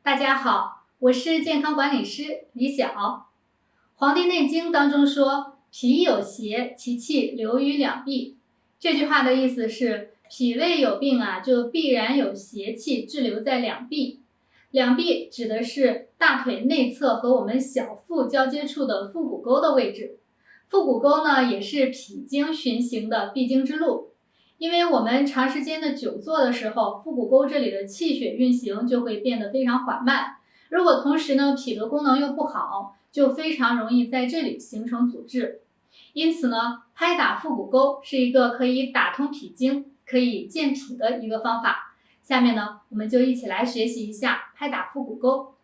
大家好，我是健康管理师李晓。《黄帝内经》当中说，脾有邪，其气流于两臂。这句话的意思是，脾胃有病啊，就必然有邪气滞留在两臂。两臂指的是大腿内侧和我们小腹交接处的腹股沟的位置。腹股沟呢，也是脾经循行的必经之路。因为我们长时间的久坐的时候，腹股沟这里的气血运行就会变得非常缓慢。如果同时呢，脾的功能又不好，就非常容易在这里形成阻滞。因此呢，拍打腹股沟是一个可以打通脾经、可以健脾的一个方法。下面呢，我们就一起来学习一下拍打腹股沟。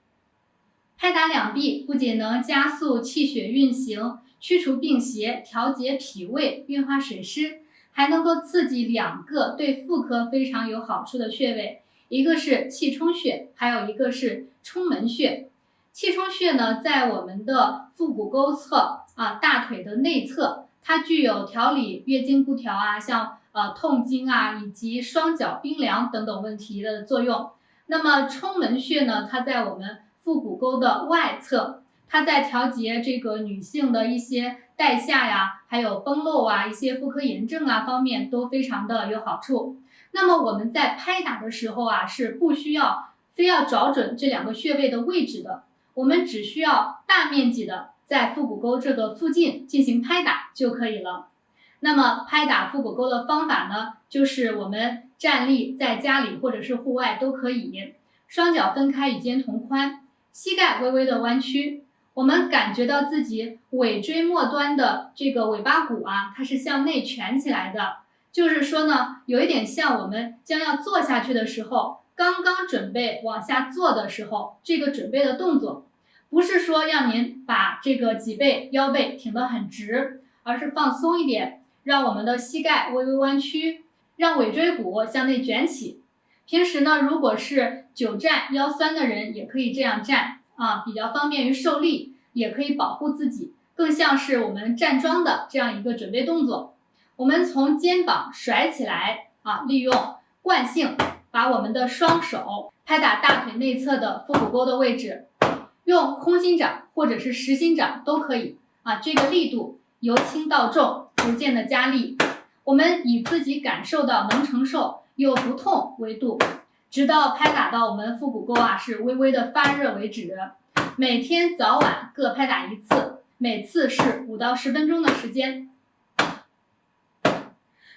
拍打两臂不仅能加速气血运行，驱除病邪，调节脾胃，运化水湿，还能够刺激两个对妇科非常有好处的穴位，一个是气冲穴，还有一个是冲门穴。气冲穴呢，在我们的腹股沟侧大腿的内侧，它具有调理月经不调啊，像痛经啊，以及双脚冰凉等等问题的作用。那么冲门穴呢，它在我们腹股沟的外侧，它在调节这个女性的一些带下呀，还有崩漏啊，一些妇科炎症啊方面都非常的有好处。那么我们在拍打的时候啊，是不需要非要找准这两个穴位的位置的，我们只需要大面积的在腹股沟这个附近进行拍打就可以了。那么拍打腹股沟的方法呢，就是我们站立在家里或者是户外都可以，双脚分开与肩同宽，膝盖微微的弯曲，我们感觉到自己尾椎末端的这个尾巴骨啊，它是向内蜷起来的，就是说呢，有一点像我们将要坐下去的时候，刚刚准备往下坐的时候，这个准备的动作，不是说让您把这个脊背、腰背挺得很直，而是放松一点，让我们的膝盖微微弯曲，让尾椎骨向内卷起。平时呢，如果是久站腰酸的人，也可以这样站比较方便于受力，也可以保护自己，更像是我们站桩的这样一个准备动作。我们从肩膀甩起来利用惯性把我们的双手拍打大腿内侧的腹股沟的位置，用空心掌或者是实心掌都可以这个力度由轻到重，逐渐的加力。我们以自己感受到能承受又不痛为度，直到拍打到我们腹股沟是微微的发热为止。每天早晚各拍打一次，每次是5到10分钟的时间。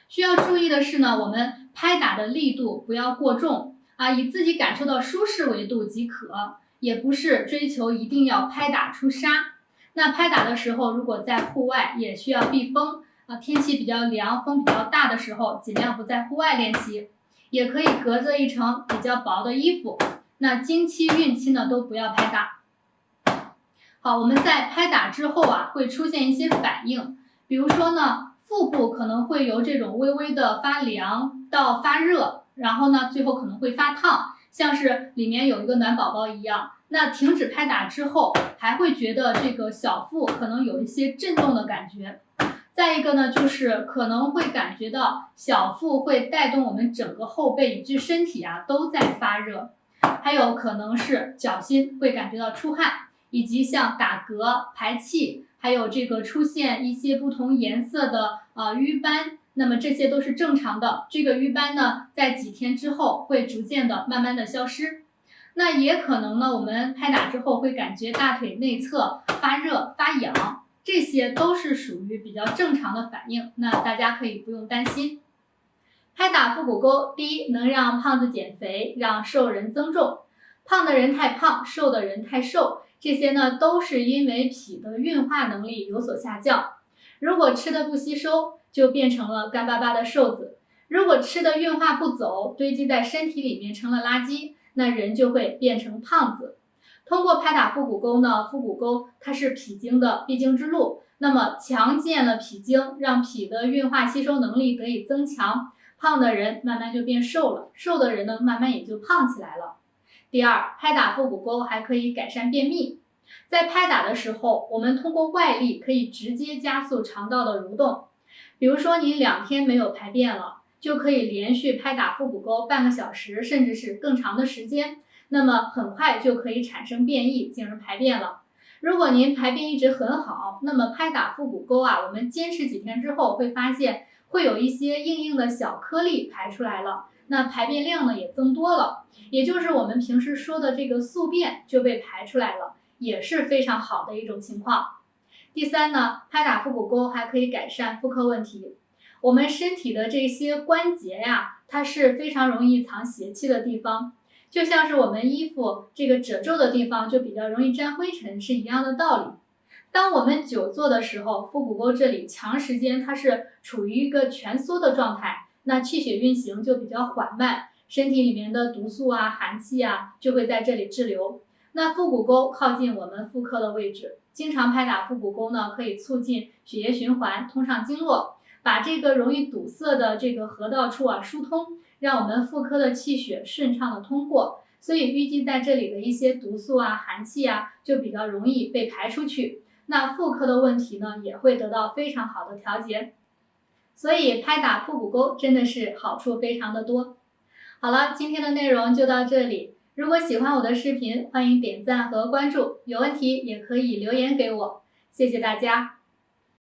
需要注意的是呢，我们拍打的力度不要过重以自己感受到舒适为度即可，也不是追求一定要拍打出痧。那拍打的时候，如果在户外也需要避风天气比较凉，风比较大的时候，尽量不在户外练习，也可以隔着一层比较薄的衣服。那经期、孕期呢，都不要拍打。好，我们在拍打之后会出现一些反应，比如说呢，腹部可能会由这种微微的发凉到发热，然后呢，最后可能会发烫，像是里面有一个暖宝宝一样。那停止拍打之后，还会觉得这个小腹可能有一些震动的感觉。再一个呢，就是可能会感觉到小腹会带动我们整个后背以至身体都在发热，还有可能是脚心会感觉到出汗，以及像打嗝、排气，还有这个出现一些不同颜色的瘀斑，那么这些都是正常的。这个瘀斑呢，在几天之后会逐渐的慢慢的消失。那也可能呢，我们拍打之后会感觉大腿内侧发热、发痒，这些都是属于比较正常的反应，那大家可以不用担心。拍打腹股沟，第一，能让胖子减肥，让瘦人增重。胖的人太胖，瘦的人太瘦，这些呢都是因为脾的运化能力有所下降。如果吃的不吸收，就变成了干巴巴的瘦子；如果吃的运化不走，堆积在身体里面成了垃圾，那人就会变成胖子。通过拍打腹股沟呢，腹股沟它是脾经的必经之路，那么强健了脾经，让脾的运化吸收能力得以增强，胖的人慢慢就变瘦了，瘦的人呢慢慢也就胖起来了。第二，拍打腹股沟还可以改善便秘。在拍打的时候，我们通过外力可以直接加速肠道的蠕动。比如说你2天没有排便了，就可以连续拍打腹股沟半个小时，甚至是更长的时间。那么很快就可以产生便意，进而排便了。如果您排便一直很好，那么拍打腹股沟啊，我们坚持几天之后会发现会有一些硬硬的小颗粒排出来了，那排便量呢也增多了，也就是我们平时说的这个宿便就被排出来了，也是非常好的一种情况。第三呢，拍打腹股沟还可以改善妇科问题。我们身体的这些关节呀，它是非常容易藏邪气的地方，就像是我们衣服这个褶皱的地方就比较容易沾灰尘是一样的道理。当我们久坐的时候，腹股沟这里长时间它是处于一个蜷缩的状态，那气血运行就比较缓慢，身体里面的毒素啊、寒气啊就会在这里滞留。那腹股沟靠近我们妇科的位置，经常拍打腹股沟呢，可以促进血液循环，通畅经络，把这个容易堵塞的这个河道处啊疏通，让我们妇科的气血顺畅的通过，所以淤积在这里的一些毒素啊、寒气啊，就比较容易被排出去。那妇科的问题呢，也会得到非常好的调节。所以拍打腹股沟真的是好处非常的多。好了，今天的内容就到这里。如果喜欢我的视频，欢迎点赞和关注，有问题也可以留言给我。谢谢大家。